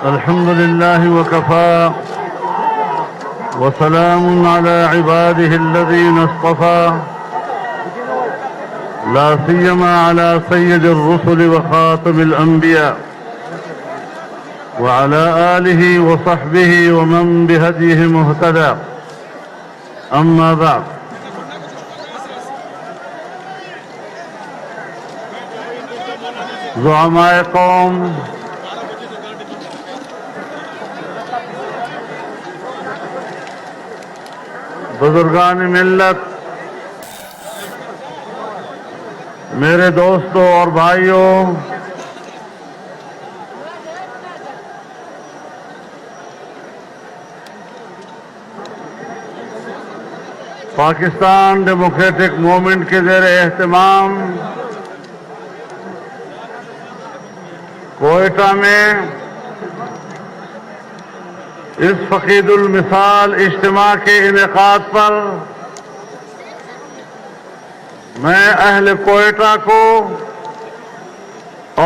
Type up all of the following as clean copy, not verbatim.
الحمد لله وكفى وسلام على عباده الذين اصطفى لا سيما على سيد الرسل وخاتم الأنبياء وعلى آله وصحبه ومن بهديه مهتدى. أما بعد، زعماء قوم، بزرگان ملت، میرے دوستوں اور بھائیوں، پاکستان ڈیموکریٹک موومنٹ کے زیر اہتمام کوئٹہ میں اس فقید المثال اجتماع کے انعقاد پر میں اہل کوئٹہ کو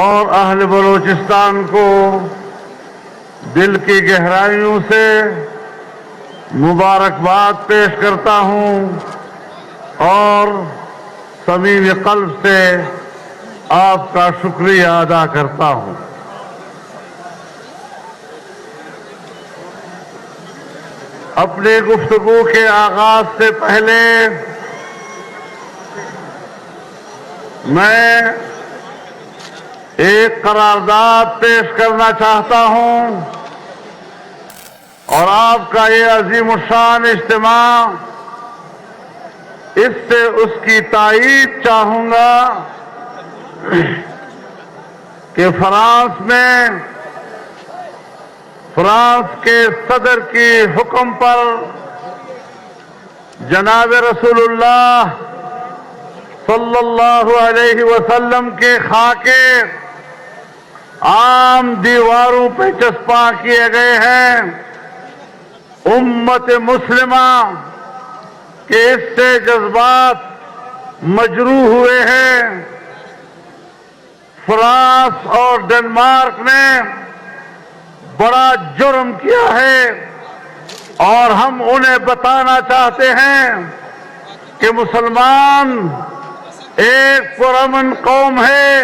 اور اہل بلوچستان کو دل کی گہرائیوں سے مبارکباد پیش کرتا ہوں اور صمیم قلب سے آپ کا شکریہ ادا کرتا ہوں. اپنی گفتگو کے آغاز سے پہلے میں ایک قرارداد پیش کرنا چاہتا ہوں اور آپ کا یہ عظیم الشان اجتماع اس سے اس کی تائید چاہوں گا کہ فرانس کے صدر کی حکم پر جناب رسول اللہ صلی اللہ علیہ وسلم کے خاکے عام دیواروں پہ چسپاں کیے گئے ہیں. امت مسلمہ کے اس سے جذبات مجروح ہوئے ہیں. فرانس اور ڈنمارک نے بڑا جرم کیا ہے اور ہم انہیں بتانا چاہتے ہیں کہ مسلمان ایک پرامن قوم ہے،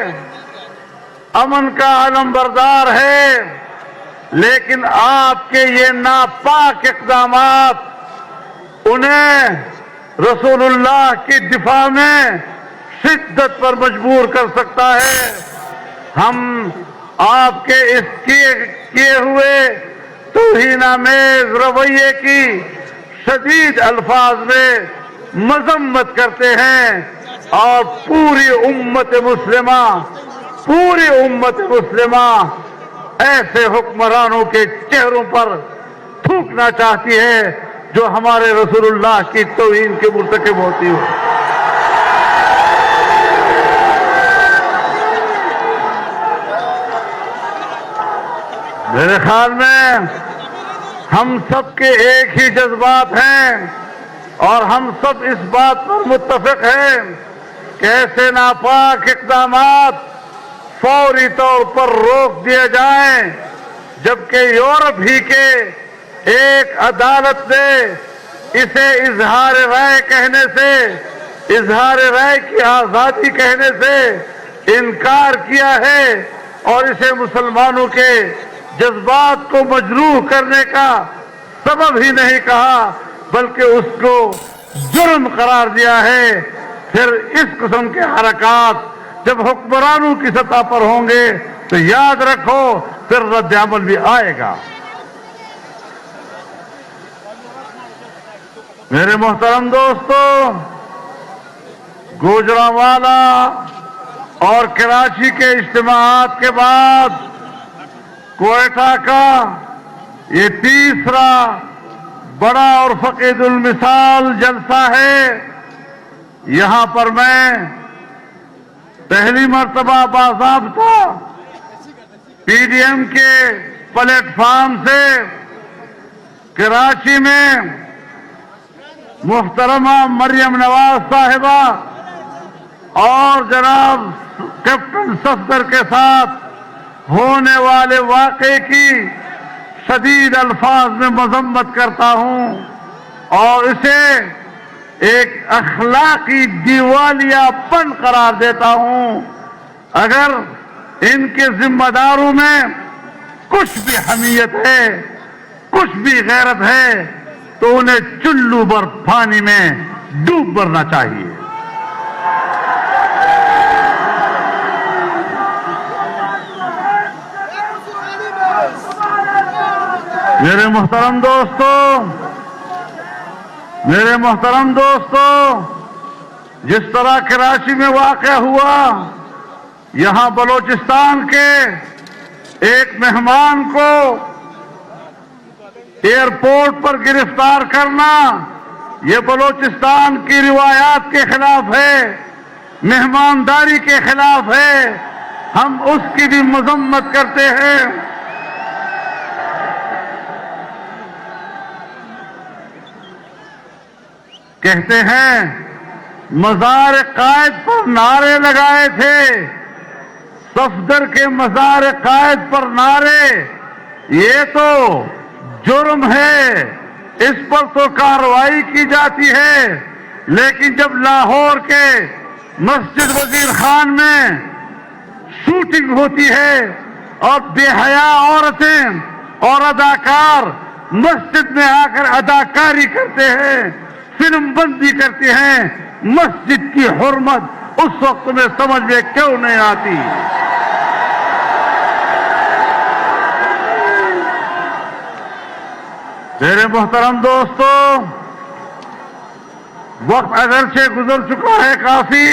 امن کا علم بردار ہے، لیکن آپ کے یہ ناپاک اقدامات انہیں رسول اللہ کی دفاع میں شدت پر مجبور کر سکتا ہے. ہم آپ کے اس کیے ہوئے توہینآمیز رویے کی شدید الفاظ میں مذمت کرتے ہیں اور پوری امت مسلمہ ایسے حکمرانوں کے چہروں پر تھوکنا چاہتی ہے جو ہمارے رسول اللہ کی توہین کے مرتکب ہوتی ہو. میرے خیال میں ہم سب کے ایک ہی جذبات ہیں اور ہم سب اس بات پر متفق ہیں کہ ایسے ناپاک اقدامات فوری طور پر روک دیے جائیں، جبکہ یورپ ہی کے ایک عدالت نے اسے اظہار رائے کہنے سے، اظہار رائے کی آزادی کہنے سے انکار کیا ہے اور اسے مسلمانوں کے جذبات کو مجروح کرنے کا سبب ہی نہیں کہا بلکہ اس کو جرم قرار دیا ہے. پھر اس قسم کے حرکات جب حکمرانوں کی سطح پر ہوں گے تو یاد رکھو پھر رد عمل بھی آئے گا. میرے محترم دوستو، گوجرانوالا اور کراچی کے اجتماعات کے بعد کوئٹہ کا یہ تیسرا بڑا اور فقید المثال جلسہ ہے. یہاں پر میں پہلی مرتبہ باضابطہ پی ڈی ایم کے پلیٹ فارم سے کراچی میں محترمہ مریم نواز صاحبہ اور جناب کیپٹن صفدر کے ساتھ ہونے والے واقعے کی شدید الفاظ میں مذمت کرتا ہوں اور اسے ایک اخلاقی دیوالیہ پن قرار دیتا ہوں۔ اگر ان کے ذمہ داروں میں کچھ بھی حمیت ہے، کچھ بھی غیرت ہے، تو انہیں چلو بھر پانی میں ڈوب مرنا چاہیے۔ میرے محترم دوستو، جس طرح کراچی میں واقع ہوا، یہاں بلوچستان کے ایک مہمان کو ایئرپورٹ پر گرفتار کرنا، یہ بلوچستان کی روایات کے خلاف ہے، مہمانداری کے خلاف ہے۔ ہم اس کی بھی مذمت کرتے ہیں۔ کہتے ہیں مزار قائد پر نعرے لگائے تھے، صفدر کے مزار قائد پر نعرے، یہ تو جرم ہے، اس پر تو کارروائی کی جاتی ہے۔ لیکن جب لاہور کے مسجد وزیر خان میں شوٹنگ ہوتی ہے اور بے حیا عورتیں اور اداکار مسجد میں آ کر اداکاری کرتے ہیں، فلم بندی کرتے ہیں، مسجد کی حرمت اس وقت میں سمجھ میں کیوں نہیں آتی؟ میرے محترم دوستو، وقت اگرچہ گزر چکا ہے کافی،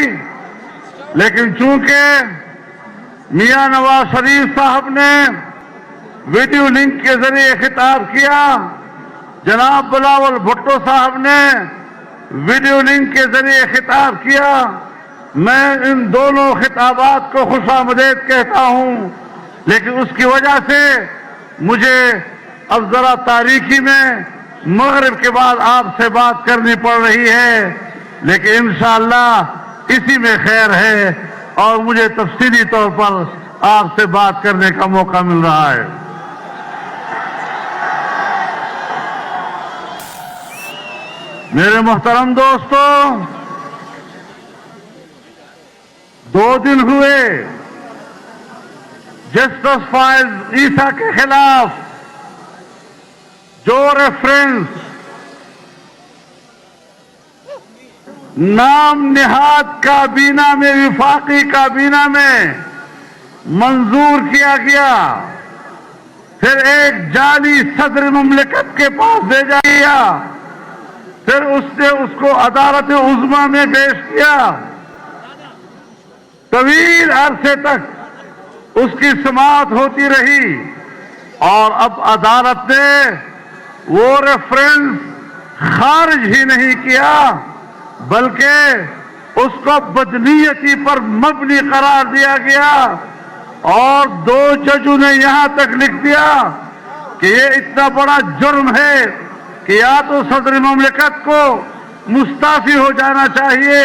لیکن چونکہ میاں نواز شریف صاحب نے ویڈیو لنک کے ذریعے خطاب کیا، جناب بلاول بھٹو صاحب نے ویڈیو لنک کے ذریعے خطاب کیا، میں ان دونوں خطابات کو خوش آمدید کہتا ہوں، لیکن اس کی وجہ سے مجھے اب ذرا تاریخی میں مغرب کے بعد آپ سے بات کرنی پڑ رہی ہے، لیکن انشاءاللہ اسی میں خیر ہے اور مجھے تفصیلی طور پر آپ سے بات کرنے کا موقع مل رہا ہے۔ میرے محترم دوستو، 2 دن ہوئے جسٹس فائز عیسیٰ کے خلاف جو ریفرنس نام نہاد کابینہ میں، وفاقی کابینہ میں منظور کیا گیا، پھر ایک جعلی صدر مملکت کے پاس بھیجا گیا، پھر اس نے اس کو عدالت عظمیٰ میں پیش کیا، طویل عرصے تک اس کی سماعت ہوتی رہی، اور اب عدالت نے وہ ریفرنس خارج ہی نہیں کیا بلکہ اس کو بدنیتی پر مبنی قرار دیا گیا، اور 2 ججوں نے یہاں تک لکھ دیا کہ یہ اتنا بڑا جرم ہے کہ یا تو صدر مملکت کو مستعفی ہو جانا چاہیے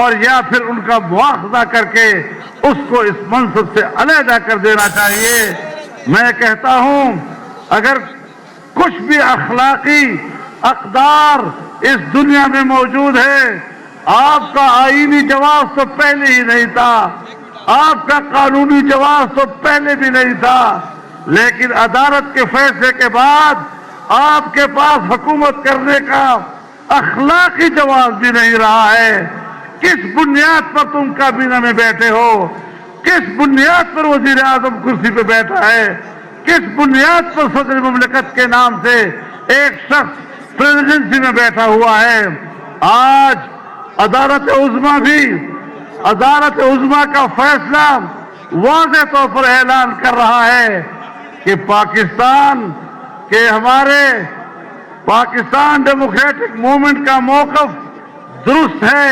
اور یا پھر ان کا مواخذہ کر کے اس کو اس منصب سے علیحدہ کر دینا چاہیے۔ میں کہتا ہوں اگر کچھ بھی اخلاقی اقدار اس دنیا میں موجود ہے، آپ کا آئینی جواز تو پہلے ہی نہیں تھا، آپ کا قانونی جواز تو پہلے بھی نہیں تھا، لیکن عدالت کے فیصلے کے بعد آپ کے پاس حکومت کرنے کا اخلاقی جواز بھی نہیں رہا ہے۔ کس بنیاد پر تم کابینہ میں بیٹھے ہو؟ کس بنیاد پر وزیر اعظم کرسی پہ بیٹھا ہے؟ کس بنیاد پر صدر مملکت کے نام سے ایک شخص پریزیڈنسی میں بیٹھا ہوا ہے؟ آج عدالت عظمیٰ کا فیصلہ واضح طور پر اعلان کر رہا ہے کہ پاکستان کہ ہمارے پاکستان ڈیموکریٹک موومنٹ کا موقف درست ہے،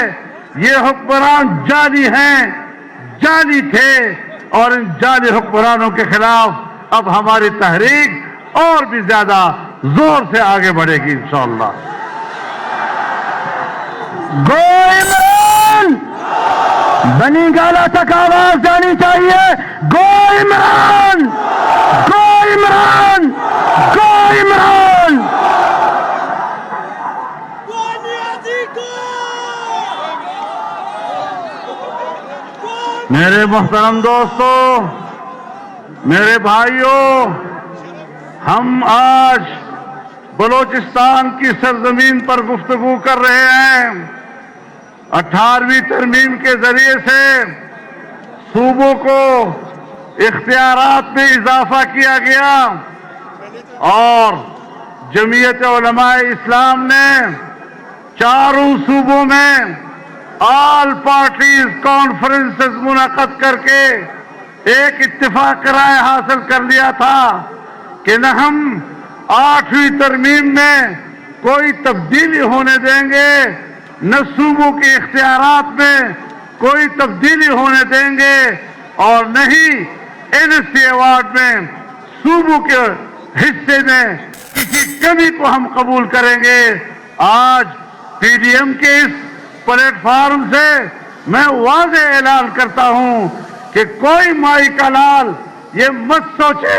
یہ حکمران جعلی ہیں، جعلی تھے، اور ان جعلی حکمرانوں کے خلاف اب ہماری تحریک اور بھی زیادہ زور سے آگے بڑھے گی انشاءاللہ۔ گو عمران! بنی گالا تک آواز جانی چاہیے، گو عمران! گو عمران! میرے محترم دوستوں، میرے بھائیوں، ہم آج بلوچستان کی سرزمین پر گفتگو کر رہے ہیں۔ 18ویں ترمیم کے ذریعے سے صوبوں کو اختیارات میں اضافہ کیا گیا اور جمعیت علماء اسلام نے چاروں صوبوں میں آل پارٹیز کانفرنسز منعقد کر کے ایک اتفاق رائے حاصل کر لیا تھا کہ نہ ہم 8ویں ترمیم میں کوئی تبدیلی ہونے دیں گے، نہ صوبوں کے اختیارات میں کوئی تبدیلی ہونے دیں گے، اور نہ ہی NSC ایوارڈ میں صوبوں کے حصے میں کسی کمی کو ہم قبول کریں گے۔ آج PDM کے اس پلیٹ فارم سے میں واضح اعلان کرتا ہوں کہ کوئی مائی کا لال یہ مت سوچے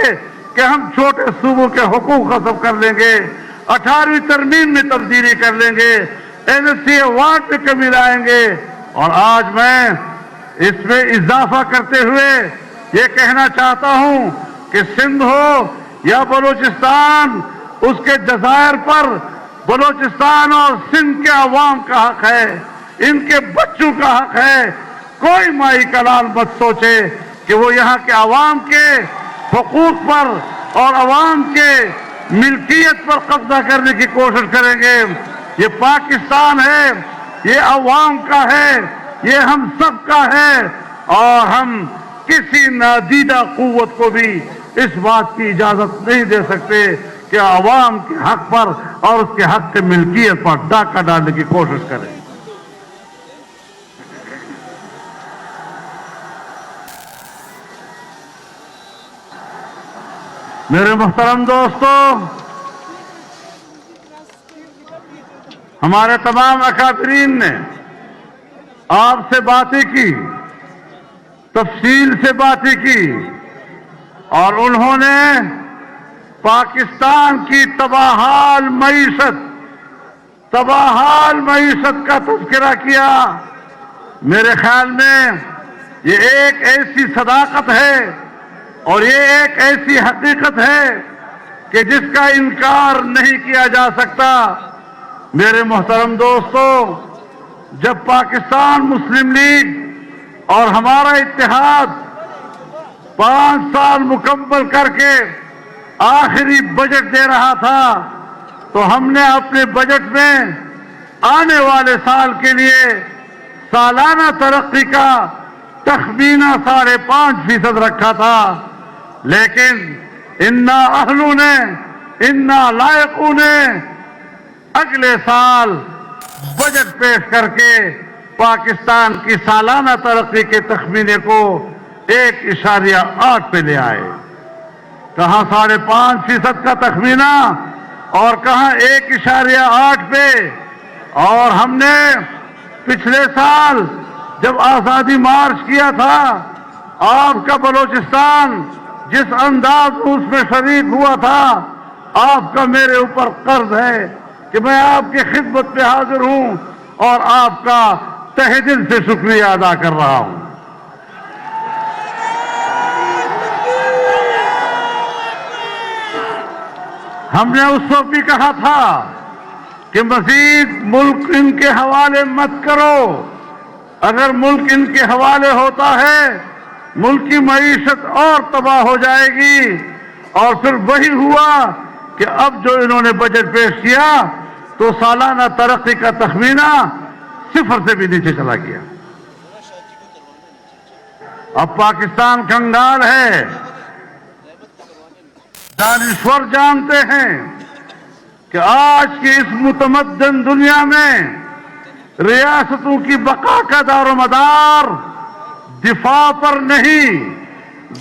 کہ ہم چھوٹے صوبوں کے حقوق غصب کر لیں گے، 18ویں ترمیم میں تبدیلی کر لیں گے، NSC ایوارڈ میں کمی لائیں گے۔ اور آج میں اس میں اضافہ کرتے ہوئے یہ کہنا چاہتا ہوں کہ سندھ ہو یا بلوچستان، اس کے جزائر پر بلوچستان اور سندھ کے عوام کا حق ہے، ان کے بچوں کا حق ہے۔ کوئی مائی کا لال مت سوچے کہ وہ یہاں کے عوام کے حقوق پر اور عوام کے ملکیت پر قبضہ کرنے کی کوشش کریں گے۔ یہ پاکستان ہے، یہ عوام کا ہے، یہ ہم سب کا ہے، اور ہم کسی نادیدہ قوت کو بھی اس بات کی اجازت نہیں دے سکتے کہ عوام کے حق پر اور اس کے حق کی ملکیت پر ڈاکہ ڈالنے کی کوشش کریں۔ میرے محترم دوستوں، ہمارے تمام اکابرین نے آپ سے باتیں کی، تفصیل سے باتیں کی، اور انہوں نے پاکستان کی تباہال معیشت کا تذکرہ کیا۔ میرے خیال میں یہ ایک ایسی صداقت ہے اور یہ ایک ایسی حقیقت ہے کہ جس کا انکار نہیں کیا جا سکتا۔ میرے محترم دوستوں، جب پاکستان مسلم لیگ اور ہمارا اتحاد 5 سال مکمل کر کے آخری بجٹ دے رہا تھا تو ہم نے اپنے بجٹ میں آنے والے سال کے لیے سالانہ ترقی کا تخمینہ 5.5% رکھا تھا، لیکن انا اہلوں نے، انا لائقوں نے اگلے سال بجٹ پیش کر کے پاکستان کی سالانہ ترقی کے تخمینے کو 1.8 پہ لے آئے۔ کہاں 5.5% کا تخمینہ اور کہاں 1.8 پہ۔ اور ہم نے پچھلے سال جب آزادی مارچ کیا تھا، آپ کا بلوچستان جس انداز اس میں شریک ہوا تھا، آپ کا میرے اوپر قرض ہے کہ میں آپ کی خدمت پہ حاضر ہوں اور آپ کا تہہ دل سے شکریہ ادا کر رہا ہوں۔ ہم نے اس وقت بھی کہا تھا کہ مزید ملک ان کے حوالے مت کرو، اگر ملک ان کے حوالے ہوتا ہے ملک کی معیشت اور تباہ ہو جائے گی۔ اور پھر وہی ہوا کہ اب جو انہوں نے بجٹ پیش کیا تو سالانہ ترقی کا تخمینہ 0 سے بھی نیچے چلا گیا۔ اب پاکستان کنگال ہے۔ دانشور جانتے ہیں کہ آج کی اس متمدن دنیا میں ریاستوں کی بقا کا دار و مدار دفاع پر نہیں،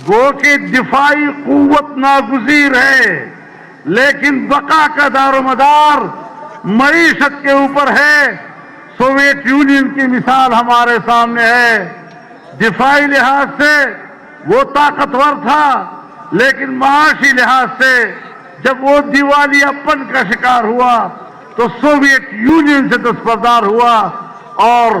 گو کہ دفاعی قوت ناگزیر ہے، لیکن بقا کا دار و مدار معیشت کے اوپر ہے۔ سوویت یونین کی مثال ہمارے سامنے ہے۔ دفاعی لحاظ سے وہ طاقتور تھا، لیکن معاشی لحاظ سے جب وہ دیوالیہ پن کا شکار ہوا تو سوویت یونین سے دستبردار ہوا اور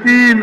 3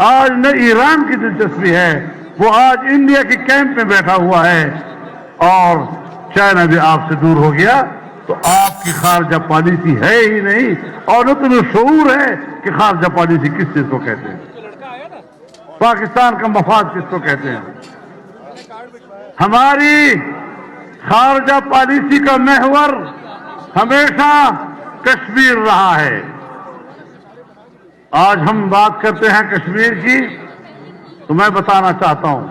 آج نہ ایران کی دلچسپی ہے، وہ آج انڈیا کے کیمپ میں بیٹھا ہوا ہے، اور چائنا بھی آپ سے دور ہو گیا، تو آپ کی خارجہ پالیسی ہے ہی نہیں، اور نہ تمہیں شعور ہے کہ خارجہ پالیسی کس چیز کو کہتے ہیں، پاکستان کا مفاد کس کو کہتے ہیں۔ ہماری خارجہ پالیسی کا محور ہمیشہ کشمیر رہا ہے۔ آج ہم بات کرتے ہیں کشمیر کی، تو میں بتانا چاہتا ہوں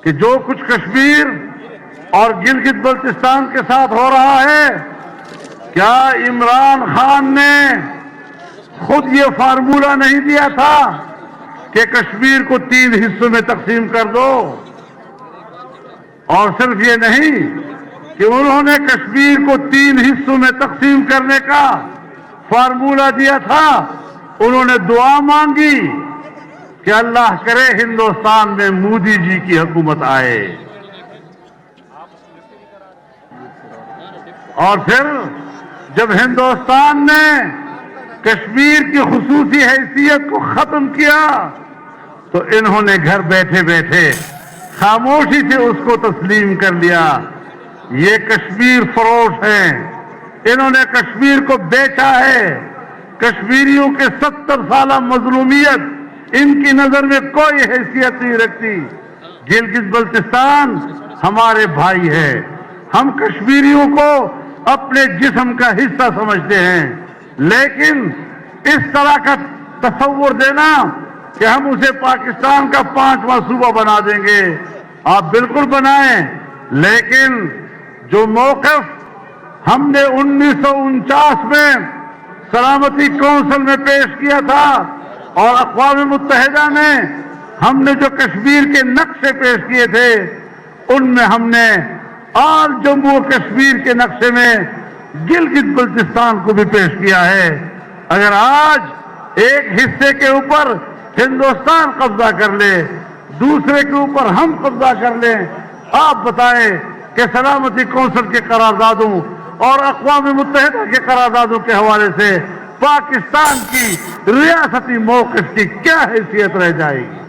کہ جو کچھ کشمیر اور گلگت بلتستان کے ساتھ ہو رہا ہے، کیا عمران خان نے خود یہ فارمولہ نہیں دیا تھا کہ کشمیر کو 3 حصوں میں تقسیم کر دو؟ اور صرف یہ نہیں کہ انہوں نے کشمیر کو 3 حصوں میں تقسیم کرنے کا فارمولہ دیا تھا، انہوں نے دعا مانگی کہ اللہ کرے ہندوستان میں مودی جی کی حکومت آئے، اور پھر جب ہندوستان نے کشمیر کی خصوصی حیثیت کو ختم کیا تو انہوں نے گھر بیٹھے بیٹھے خاموشی سے اس کو تسلیم کر لیا۔ یہ کشمیر فروش ہیں، انہوں نے کشمیر کو بیچا ہے۔ کشمیریوں کے 70 سالہ مظلومیت ان کی نظر میں کوئی حیثیت نہیں رکھتی۔ گلگت بلتستان ہمارے بھائی ہے، ہم کشمیریوں کو اپنے جسم کا حصہ سمجھتے ہیں، لیکن اس طرح کا تصور دینا کہ ہم اسے پاکستان کا 5واں صوبہ بنا دیں گے، آپ بالکل بنائیں، لیکن جو موقف ہم نے 1949 میں سلامتی کونسل میں پیش کیا تھا اور اقوام متحدہ میں ہم نے جو کشمیر کے نقشے پیش کیے تھے، ان میں ہم نے آل جموں کشمیر کے نقشے میں گلگت بلتستان کو بھی پیش کیا ہے۔ اگر آج ایک حصے کے اوپر ہندوستان قبضہ کر لے، دوسرے کے اوپر ہم قبضہ کر لیں، آپ بتائیں کہ سلامتی کونسل کے قراردادوں اور اقوام متحدہ کے قراردادوں کے حوالے سے پاکستان کی ریاستی موقف کی کیا حیثیت رہ جائے گی؟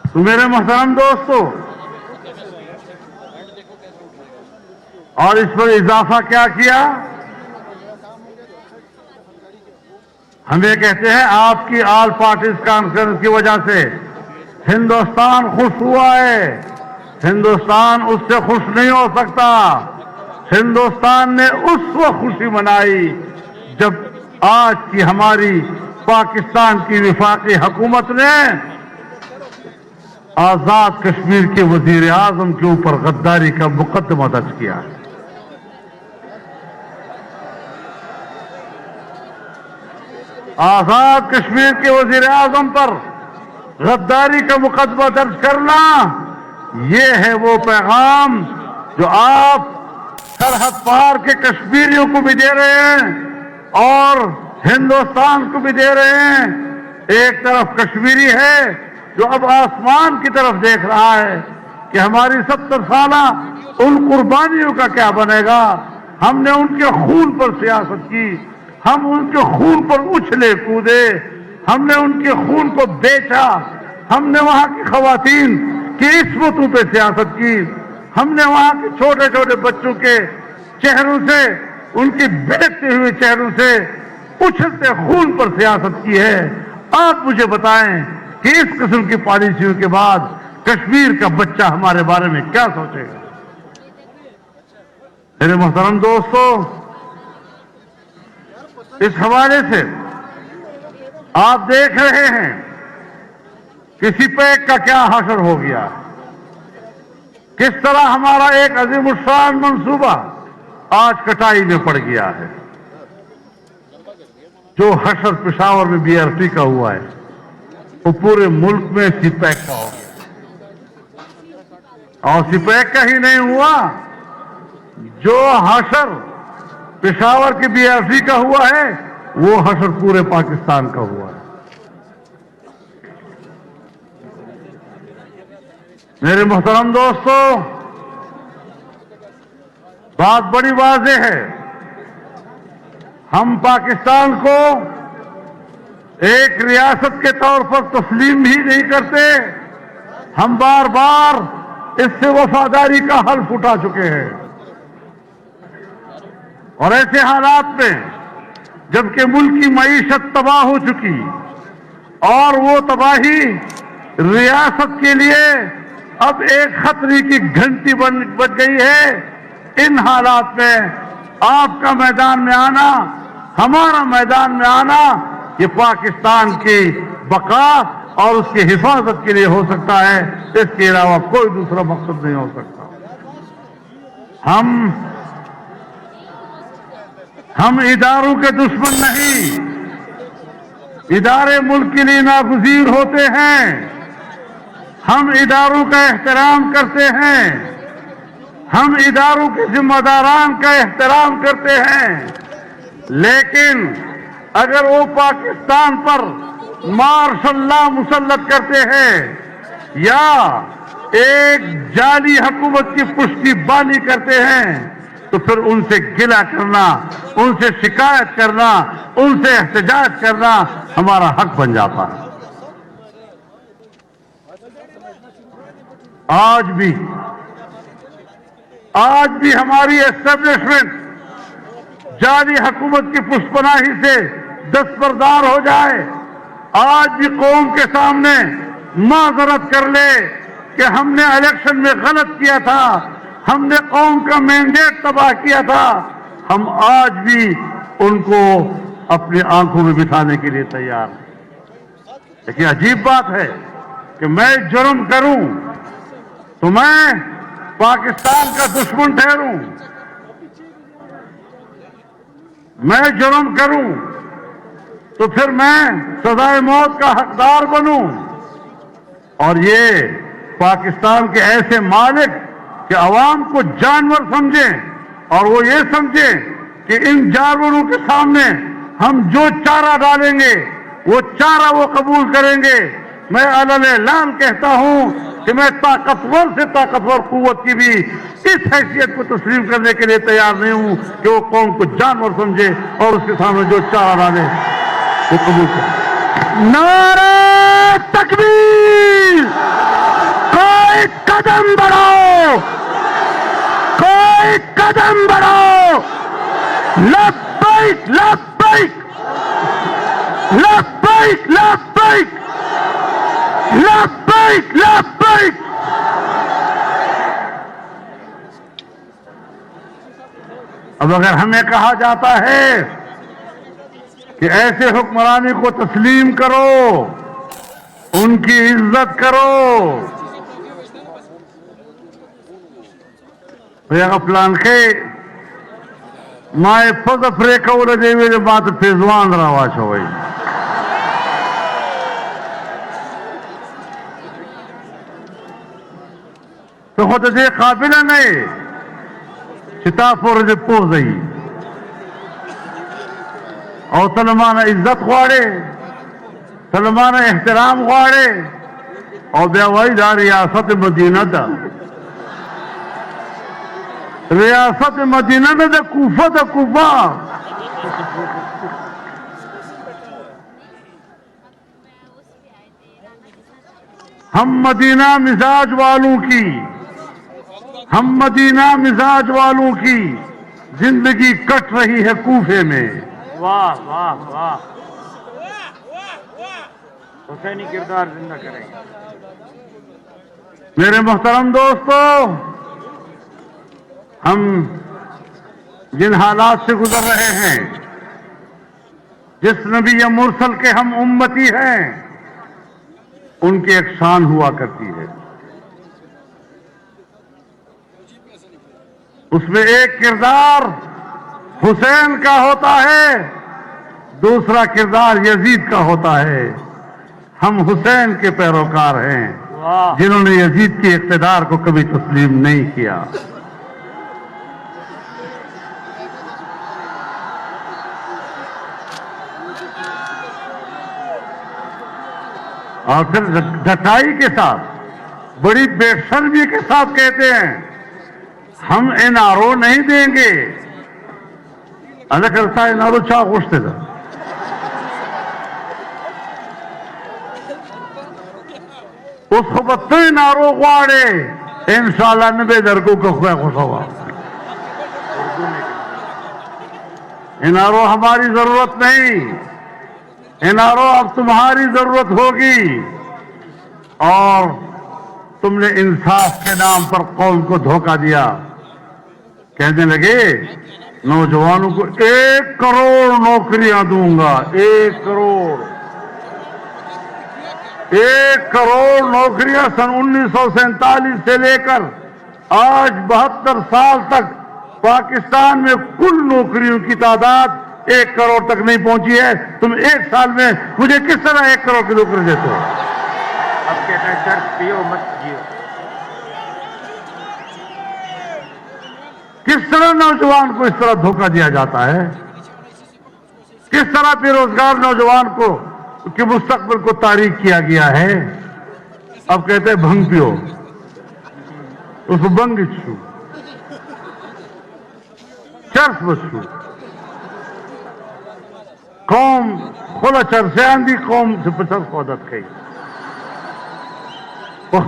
تو میرے محترم دوستو، اور اس پر اضافہ کیا کیا؟ ہم یہ کہتے ہیں آپ کی آل پارٹیز کانفرنس کی وجہ سے ہندوستان خوش ہوا ہے۔ ہندوستان اس سے خوش نہیں ہو سکتا۔ ہندوستان نے اس وقت خوشی منائی جب آج کی ہماری پاکستان کی وفاقی حکومت نے آزاد کشمیر کے وزیر اعظم کے اوپر غداری کا مقدمہ درج کیا۔ آزاد کشمیر کے وزیر اعظم پر غداری کا مقدمہ درج کرنا، یہ ہے وہ پیغام جو آپ سرحد پار کے کشمیریوں کو بھی دے رہے ہیں اور ہندوستان کو بھی دے رہے ہیں۔ ایک طرف کشمیری ہے جو اب آسمان کی طرف دیکھ رہا ہے کہ ہماری 70 سالہ ان قربانیوں کا کیا بنے گا۔ ہم نے ان کے خون پر سیاست کی، ہم ان کے خون پر اچھلے کودے، ہم نے ان کے خون کو بیچا، ہم نے وہاں کی خواتین کی عصمتوں پہ سیاست کی، ہم نے وہاں کے چھوٹے چھوٹے بچوں کے چہروں سے، ان کے بہتے ہوئے چہروں سے اچھلتے خون پر سیاست کی ہے۔ آپ مجھے بتائیں کہ اس قسم کی پالیسیوں کے بعد کشمیر کا بچہ ہمارے بارے میں کیا سوچے گا؟ میرے محترم دوستو، اس حوالے سے آپ دیکھ رہے ہیں کہ سی پیک کا کیا حشر ہو گیا، کس طرح ہمارا ایک عظیم الشان منصوبہ آج کٹائی میں پڑ گیا ہے۔ جو حشر پشاور میں بی آر ٹی کا ہوا ہے وہ پورے ملک میں سی پیک کا ہو گیا، اور سی پیک کا ہی نہیں ہوا، جو حشر پشاور کے بی آر سی کا ہوا ہے وہ حشر پورے پاکستان کا ہوا ہے۔ میرے محترم دوستو، بات بڑی واضح ہے، ہم پاکستان کو ایک ریاست کے طور پر تسلیم بھی نہیں کرتے، ہم بار بار اس سے وفاداری کا حلف اٹھا چکے ہیں، اور ایسے حالات میں جبکہ ملک کی معیشت تباہ ہو چکی اور وہ تباہی ریاست کے لیے اب ایک خطرے کی گھنٹی بن گئی ہے، ان حالات میں آپ کا میدان میں آنا، ہمارا میدان میں آنا، یہ پاکستان کی بقا اور اس کی حفاظت کے لیے ہو سکتا ہے، اس کے علاوہ کوئی دوسرا مقصد نہیں ہو سکتا۔ ہم اداروں کے دشمن نہیں، ادارے ملک کے لیے ناگزیر ہوتے ہیں، ہم اداروں کا احترام کرتے ہیں، ہم اداروں کے ذمہ داران کا احترام کرتے ہیں، لیکن اگر وہ پاکستان پر مارشل لا مسلط کرتے ہیں یا ایک جعلی حکومت کی پشتی بانی کرتے ہیں تو پھر ان سے گلہ کرنا، ان سے شکایت کرنا، ان سے احتجاج کرنا ہمارا حق بن جاتا ہے۔ آج بھی ہماری اسٹیبلشمنٹ جعلی حکومت کی پشت پناہی سے دستبردار ہو جائے، آج بھی قوم کے سامنے معذرت کر لے کہ ہم نے الیکشن میں غلط کیا تھا، ہم نے قوم کا مینڈیٹ تباہ کیا تھا، ہم آج بھی ان کو اپنی آنکھوں میں بٹھانے کے لیے تیار ہیں۔ لیکن عجیب بات ہے کہ میں جرم کروں تو میں پاکستان کا دشمن ٹھہروں، میں جرم کروں تو پھر میں سزائے موت کا حقدار بنوں، اور یہ پاکستان کے ایسے مالک کہ عوام کو جانور سمجھیں اور وہ یہ سمجھیں کہ ان جانوروں کے سامنے ہم جو چارہ ڈالیں گے وہ چارہ وہ قبول کریں گے۔ میں علن اعلان کہتا ہوں کہ میں طاقتور سے طاقتور قوت کی بھی اس حیثیت کو تسلیم کرنے کے لیے تیار نہیں ہوں کہ وہ قوم کو جانور سمجھے اور اس کے سامنے جو چارہ ڈالے وہ قبول کرے۔ نعرہ تکبیر! کوئی قدم بڑھاؤ، کوئی قدم بڑھاؤ! لبیک لبیک لبیک لبیک لبیک لبیک! اب اگر ہمیں کہا جاتا ہے کہ ایسے حکمرانی کو تسلیم کرو، ان کی عزت کرو، یا پلان کے مائے پد پریکول دے ویلے بات پیزوان روا چھوئی، تو خود دے قابل نہیں چتافور دے پوزئی اور تلمانہ عزت غواڑے، تلمانہ احترام غواڑے، اور بیاوائی دا ریاست مدینہ دا، ریاست مدینہ دا کوفہ دا کوفہ، ہم مدینہ مزاج والوں کی، ہم مدینہ مزاج والوں کی زندگی کٹ رہی ہے کوفے میں۔ واہ واہ واہ! حسینی کردار زندہ کریں گے۔ میرے محترم دوستو، ہم جن حالات سے گزر رہے ہیں، جس نبی مرسل کے ہم امتی ہیں، ان کی ایک شان ہوا کرتی ہے، اس میں ایک کردار حسین کا ہوتا ہے، دوسرا کردار یزید کا ہوتا ہے۔ ہم حسین کے پیروکار ہیں جنہوں نے یزید کے اقتدار کو کبھی تسلیم نہیں کیا۔ اور پھر ڈٹائی کے ساتھ بڑی بے شرمی کے ساتھ کہتے ہیں ہم NRO نہیں دیں گے. اللہ کرتا ہے NRO چاہ گوشتے تھا. اس کو بطے NRO گواڑے انشاءاللہ نبے درکو کا خواه خوش ہوا. NRO ہماری ضرورت نہیں. NRO اب تمہاری ضرورت ہوگی. اور تم نے انصاف کے نام پر قوم کو دھوکہ دیا. کہنے لگے نوجوانوں کو 1 کروڑ نوکریاں دوں گا. 1 کروڑ 1 کروڑ نوکریاں سن 1947 سے لے کر آج 72 سال تک پاکستان میں کل نوکریوں کی تعداد 1 کروڑ تک نہیں پہنچی ہے. تم 1 سال میں مجھے کس طرح 1 کروڑ کی نوکری دیتے ہو؟ اب کہتے ہیں چرس پیو مت جیو. کس طرح نوجوان کو اس طرح دھوکہ دیا جاتا ہے؟ کس طرح بے روزگار نوجوان کو کے مستقبل کو تاریک کیا گیا ہے؟ اب کہتے ہیں بھنگ پیو. اس کو بنگ چھو چرس بچو. قوم خلا چرسیان دی قوم سے پچرس کو عادت کئی.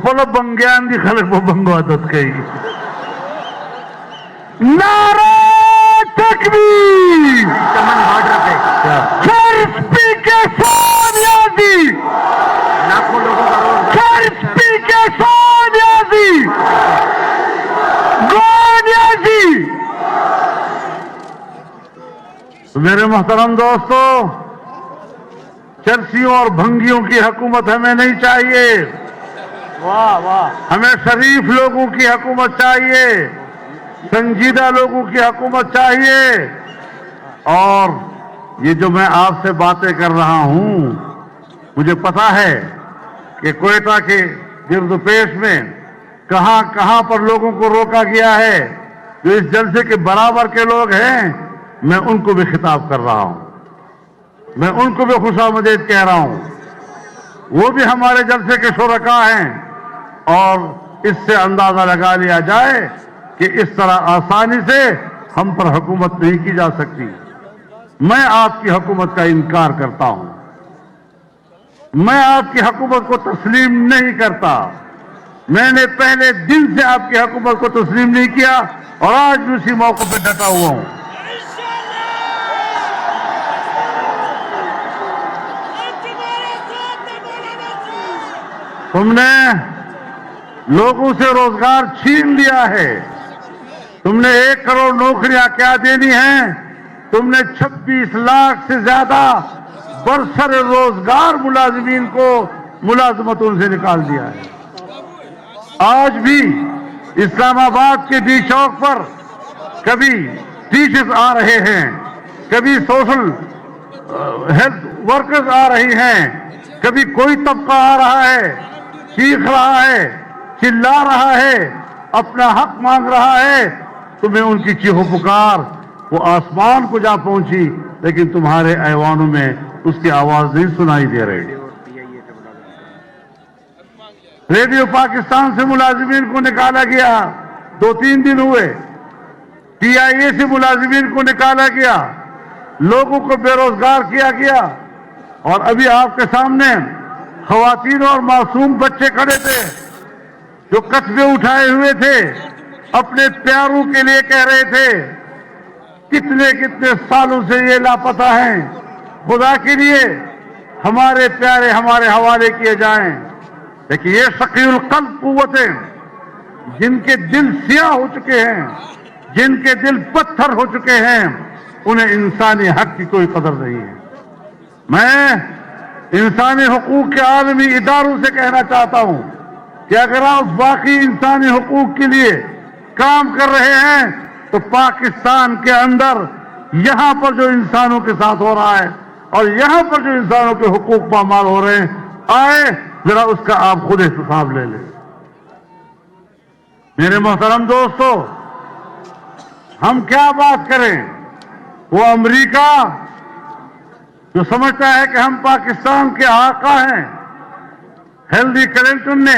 خلا بنگیان دی خلق کو بنگو عادت کئی. نعرہ تکبیر. چمن بارڈر پہ چرس پی کے سونیازی. لاکھوں لوگوں کا روزگار. چرس پی کے سونیازی. گونیازی. میرے محترم دوستو، چرسیوں اور بھنگیوں کی حکومت ہمیں نہیں چاہیے. واہ واہ. ہمیں شریف لوگوں کی حکومت چاہیے. سنجیدہ لوگوں کی حکومت چاہیے. اور یہ جو میں آپ سے باتیں کر رہا ہوں، مجھے پتا ہے کہ کوئٹہ کے گرد و پیش میں کہاں کہاں پر لوگوں کو روکا گیا ہے. جو اس جلسے کے برابر کے لوگ ہیں، میں ان کو بھی خطاب کر رہا ہوں. میں ان کو بھی خوش آمدید کہہ رہا ہوں. وہ بھی ہمارے جلسے کے شرکاء ہیں. اور اس سے اندازہ لگا لیا جائے کہ اس طرح آسانی سے ہم پر حکومت نہیں کی جا سکتی. میں آپ کی حکومت کا انکار کرتا ہوں. میں آپ کی حکومت کو تسلیم نہیں کرتا. میں نے پہلے دن سے آپ کی حکومت کو تسلیم نہیں کیا اور آج بھی اسی موقع پہ ڈٹا ہوا ہوں. تم نے لوگوں سے روزگار چھین لیا ہے. تم نے 1 کروڑ نوکریاں کیا دینی ہیں؟ تم نے 26 لاکھ سے زیادہ برسر روزگار ملازمین کو ملازمتوں سے نکال دیا ہے. آج بھی اسلام آباد کے ڈی چوک پر کبھی ٹیچرز آ رہے ہیں، کبھی سوشل ہیلتھ ورکرز آ رہی ہیں، کبھی کوئی طبقہ آ رہا ہے، چیخ رہا ہے، چلا رہا ہے، اپنا حق مانگ رہا ہے. تمہیں ان کی چیخو پکار وہ آسمان کو جا پہنچی، لیکن تمہارے ایوانوں میں اس کی آواز نہیں سنائی دے رہی. ریڈیو پاکستان سے ملازمین کو نکالا گیا. 2-3 دن ہوئے. PIA سے ملازمین کو نکالا گیا. لوگوں کو بے روزگار کیا گیا. اور ابھی آپ کے سامنے خواتین اور معصوم بچے کھڑے تھے جو کتبے اٹھائے ہوئے تھے، اپنے پیاروں کے لیے کہہ رہے تھے کتنے کتنے سالوں سے یہ لاپتہ ہیں، خدا کے لیے ہمارے پیارے ہمارے حوالے کیے جائیں. لیکن یہ شقی القلب قوتیں جن کے دل سیاہ ہو چکے ہیں، جن کے دل پتھر ہو چکے ہیں، انہیں انسانی حق کی کوئی قدر نہیں ہے. میں انسانی حقوق کے عالمی اداروں سے کہنا چاہتا ہوں کہ اگر آپ واقعی انسانی حقوق کے لیے کام کر رہے ہیں تو پاکستان کے اندر یہاں پر جو انسانوں کے ساتھ ہو رہا ہے اور یہاں پر جو انسانوں کے حقوق پامال ہو رہے ہیں، آئے ذرا اس کا آپ خود حساب لے لیں. میرے محترم دوستو، ہم کیا بات کریں؟ وہ امریکہ جو سمجھتا ہے کہ ہم پاکستان کے آقا ہیں، ہیلری کلنٹن نے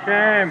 Shame.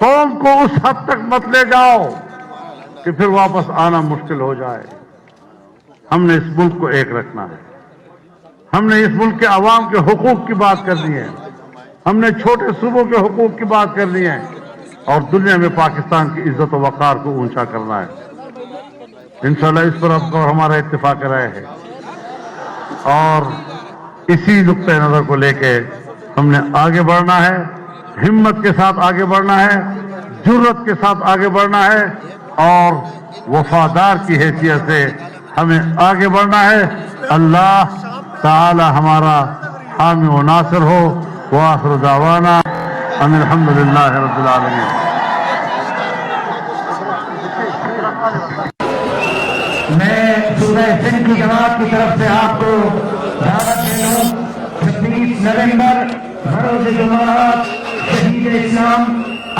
قوم کو اس حد تک مت لے جاؤ کہ پھر واپس آنا مشکل ہو جائے. ہم نے اس ملک کو ایک رکھنا ہے. ہم نے اس ملک کے عوام کے حقوق کی بات کرنی ہے. ہم نے چھوٹے صوبوں کے حقوق کی بات کرنی ہے اور دنیا میں پاکستان کی عزت و وقار کو اونچا کرنا ہے. انشاءاللہ اس پر آپ کو ہمارا اتفاق رائے ہے اور اسی نقطۂ نظر کو لے کے ہم نے آگے بڑھنا ہے. ہمت کے ساتھ آگے بڑھنا ہے, جرت کے ساتھ آگے بڑھنا ہے اور وفادار کی حیثیت سے ہمیں آگے بڑھنا ہے. اللہ تعالی ہمارا حامی و ناصر ہو. وآخر دعوانا ان الحمدللہ رب العالمین. میں صوبہ سندھ کی جماعت کی طرف سے آپ کو دعوت دے دوں 26 نومبر بروز جمعرات شہید اسلام